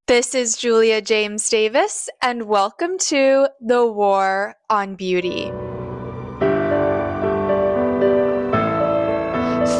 This is Julia James Davis, and welcome to The War on Beauty.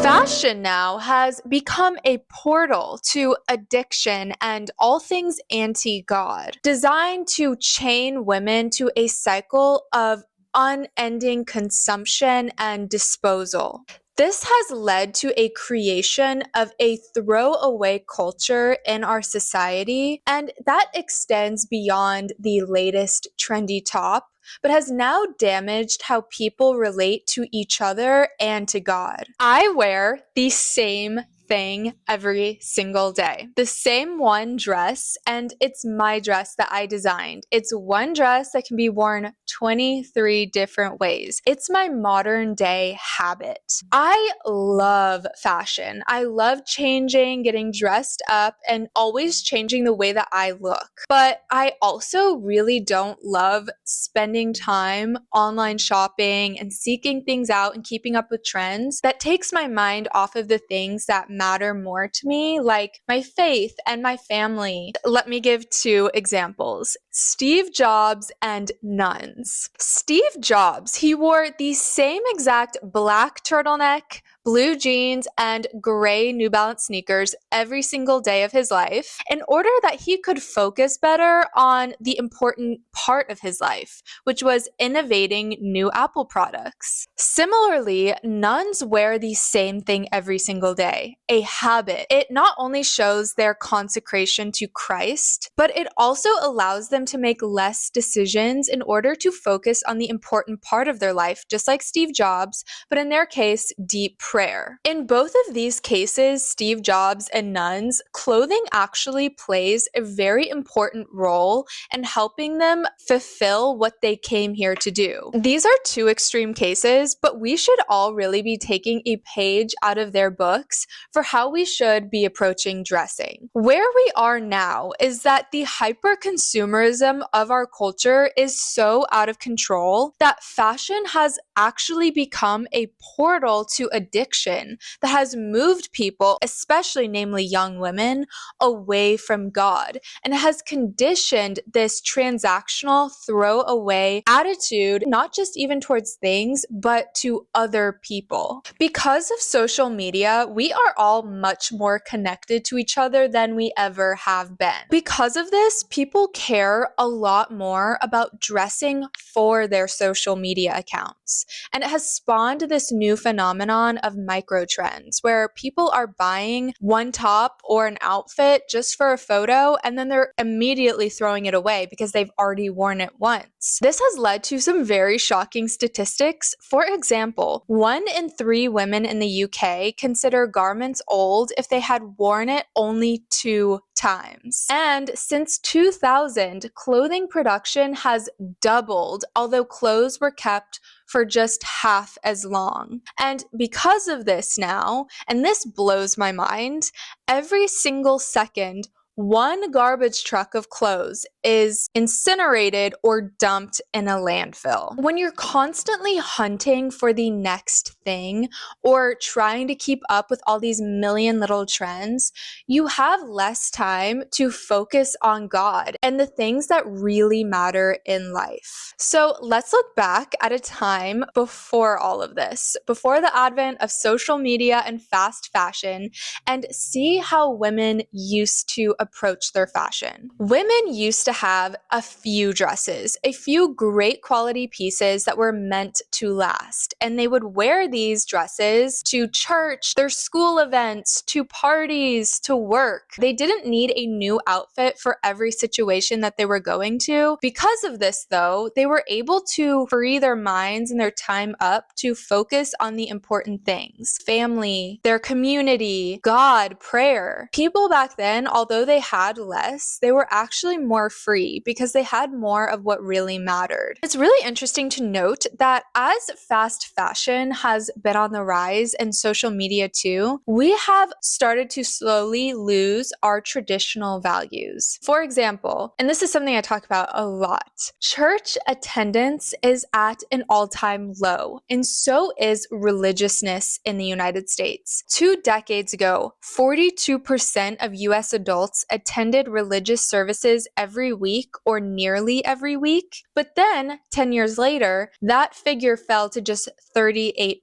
Fashion now has become a portal to addiction and all things anti-God, designed to chain women to a cycle of unending consumption and disposal. This has led to a creation of a throwaway culture in our society, and that extends beyond the latest trendy top, but has now damaged how people relate to each other and to God. I wear the same thing every single day. The same one dress, and it's my dress that I designed. It's one dress that can be worn 23 different ways. It's my modern day habit. I love fashion. I love changing, getting dressed up, and always changing the way that I look. But I also really don't love spending time online shopping and seeking things out and keeping up with trends. That takes my mind off of the things that matter more to me, like my faith and my family. Let me give two examples. Steve Jobs and nuns. Steve Jobs, he wore the same exact black turtleneck, blue jeans, and gray New Balance sneakers every single day of his life in order that he could focus better on the important part of his life, which was innovating new Apple products. Similarly, nuns wear the same thing every single day, a habit. It not only shows their consecration to Christ, but it also allows them to make less decisions in order to focus on the important part of their life, just like Steve Jobs, but in their case, deep prayer. In both of these cases, Steve Jobs and nuns, clothing actually plays a very important role in helping them fulfill what they came here to do. These are two extreme cases, but we should all really be taking a page out of their books for how we should be approaching dressing. Where we are now is that the hyper-consumerism of our culture is so out of control that fashion has actually become a portal to addiction that has moved people, especially namely young women, away from God, and has conditioned this transactional throwaway attitude, not just even towards things, but to other people. Because of social media, we are all much more connected to each other than we ever have been. Because of this, people care a lot more about dressing for their social media accounts. And it has spawned this new phenomenon of micro trends where people are buying one top or an outfit just for a photo and then they're immediately throwing it away because they've already worn it once. This has led to some very shocking statistics. For example, 1 in 3 women in the UK consider garments old if they had worn it only 2 times. And since 2000, clothing production has doubled, although clothes were kept for just half as long. And because of this now, and this blows my mind, every single second, one garbage truck of clothes is incinerated or dumped in a landfill. When you're constantly hunting for the next thing or trying to keep up with all these million little trends, you have less time to focus on God and the things that really matter in life. So let's look back at a time before all of this, before the advent of social media and fast fashion, and see how women used to approach their fashion. Women used to have a few dresses, a few great quality pieces that were meant to last, and they would wear these dresses to church, their school events, to parties, to work. They didn't need a new outfit for every situation that they were going to. Because of this, though, they were able to free their minds and their time up to focus on the important things: family, their community, God, prayer. People back then, although they had less, they were actually more free because they had more of what really mattered. It's really interesting to note that as fast fashion has been on the rise and social media too, we have started to slowly lose our traditional values. For example, and this is something I talk about a lot, church attendance is at an all-time low, and so is religiousness in the United States. 2 decades ago, 42% of US adults adults attended religious services every week or nearly every week. But then, 10 years later, that figure fell to just 38%.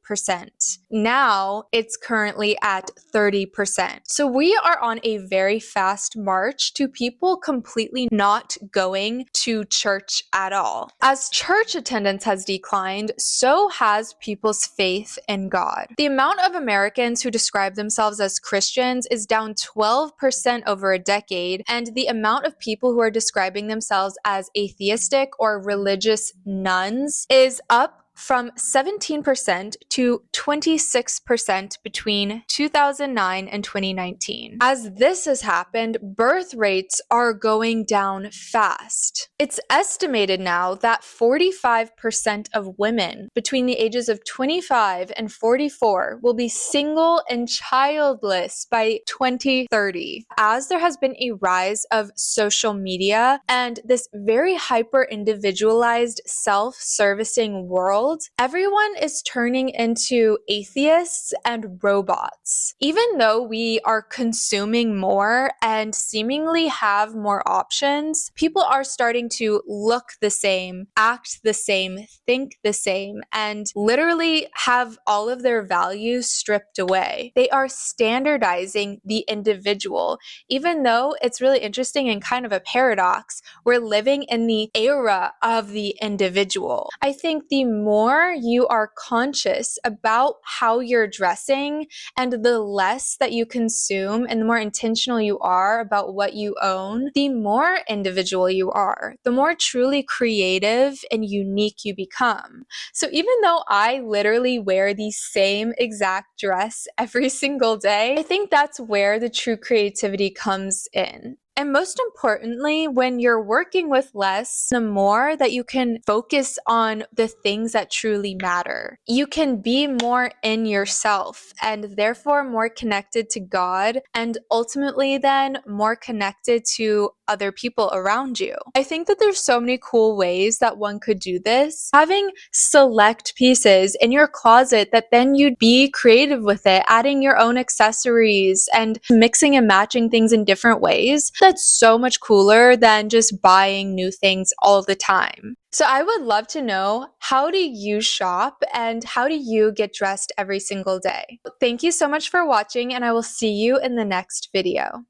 Now, it's currently at 30%. So we are on a very fast march to people completely not going to church at all. As church attendance has declined, so has people's faith in God. The amount of Americans who describe themselves as Christians is down 12% over a decade, and the amount of people who are describing themselves as atheistic or religious nuns is up from 17% to 26% between 2009 and 2019. As this has happened, birth rates are going down fast. It's estimated now that 45% of women between the ages of 25 and 44 will be single and childless by 2030. As there has been a rise of social media and this very hyper-individualized, self-servicing world, everyone is turning into atheists and robots. Even though we are consuming more and seemingly have more options, people are starting to look the same, act the same, think the same, and literally have all of their values stripped away. They are standardizing the individual, even though it's really interesting and kind of a paradox. We're living in the era of the individual. I think the more you are conscious about how you're dressing and the less that you consume and the more intentional you are about what you own, the more individual you are, the more truly creative and unique you become. So even though I literally wear the same exact dress every single day, I think that's where the true creativity comes in. And most importantly, when you're working with less, the more that you can focus on the things that truly matter. You can be more in yourself and therefore more connected to God and ultimately then more connected to other people around you. I think that there's so many cool ways that one could do this. Having select pieces in your closet that then you'd be creative with it, adding your own accessories and mixing and matching things in different ways. That's so much cooler than just buying new things all the time. So I would love to know, how do you shop and how do you get dressed every single day? Thank you so much for watching, and I will see you in the next video.